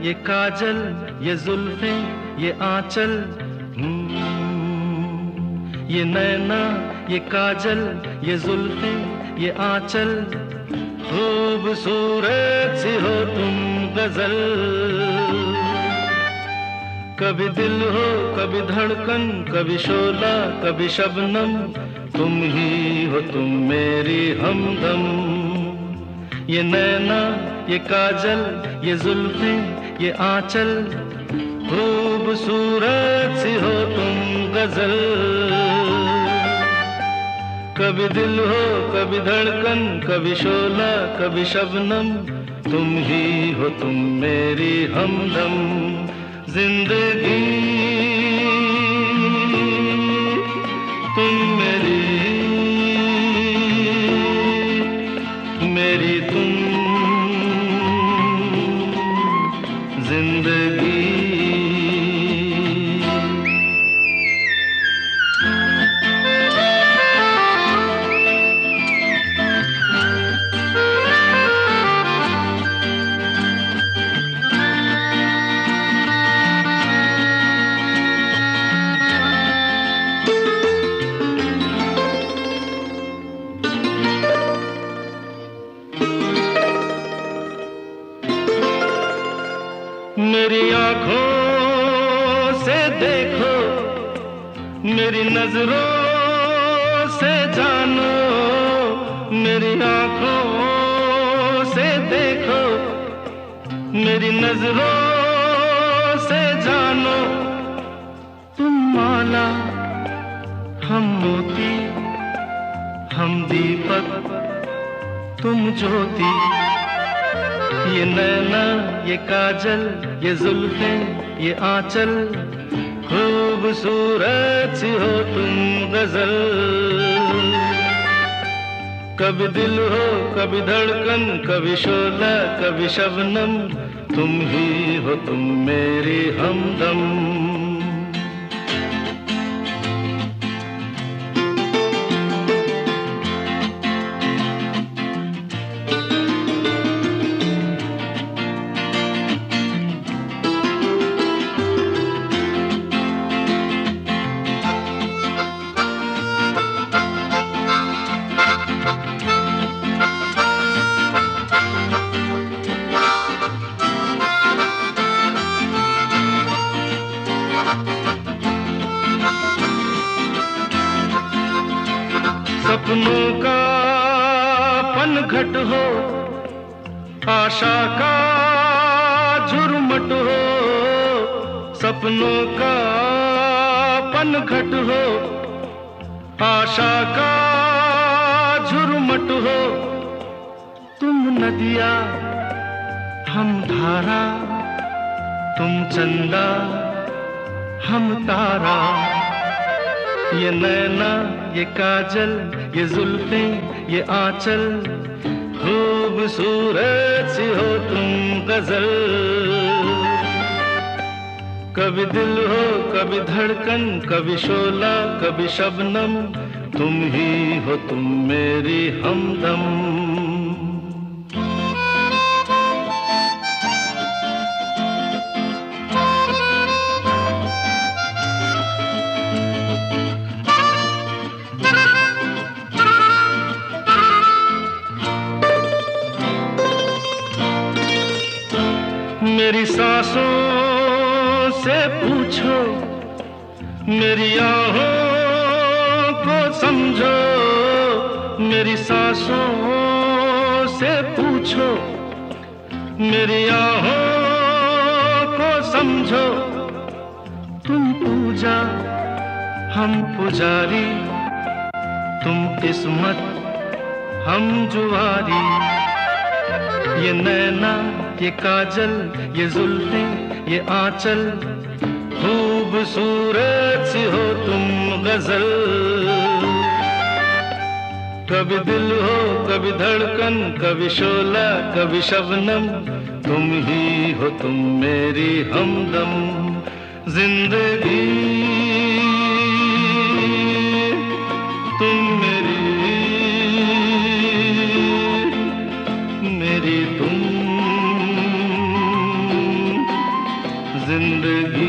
ये काजल, ये जुल्फें, ये आंचल, ये नैना, ये काजल, ये जुल्फें, ये आंचल, खूबसूरत सी हो तुम गजल। कभी दिल हो, कभी धड़कन, कभी शोला, कभी शबनम, तुम ही हो तुम मेरी हमदम। ये नैना, ये काजल, ये जुल्फें, ये आंचल, खूबसूरत सी हो तुम गजल। कभी दिल हो, कभी धड़कन, कभी शोला, कभी शबनम, तुम ही हो तुम मेरी हमदम। जिंदगी तुम मेरी, मेरी तुम जिंदगी। मेरी आंखों से देखो, मेरी नजरों से जानो, मेरी आंखों से देखो, मेरी नजरों से जानो। तुम माला, हम मोती, हम दीपक, तुम ज्योति। ये नैना, ये काजल, ये जुल्फें, ये आंचल, खूबसूरत सी हो तुम गजल। कभी दिल हो, कभी धड़कन, कभी शोला, कभी शबनम, तुम ही हो तुम मेरी हमदम। सपनों का पनघट हो, आशा का झुरमुट हो। सपनों का पनघट हो, आशा का झुरमुट हो। तुम नदिया, हम धारा, तुम चंदा, हम तारा। ये नैना, ये काजल, ये जुल्फें, ये आंचल, खूबसूरत सी हो तुम गजल। कभी दिल हो, कभी धड़कन, कभी शोला, कभी शबनम, तुम ही हो तुम मेरी हमदम। मेरी सांसों से पूछो, मेरी आहों को समझो। मेरी सांसों से पूछो, मेरी आहों को समझो। तुम पूजा, हम पुजारी, तुम किस्मत, हम जुआरी। ये नैना, ये काजल, ये जुल्फें, ये आंचल, खूबसूरत सी हो तुम गजल। कभी दिल हो, कभी धड़कन, कभी शोला, कभी शबनम, तुम ही हो तुम मेरी हमदम। जिंदगी तुम मेरी, मेरी तुम जिंदगी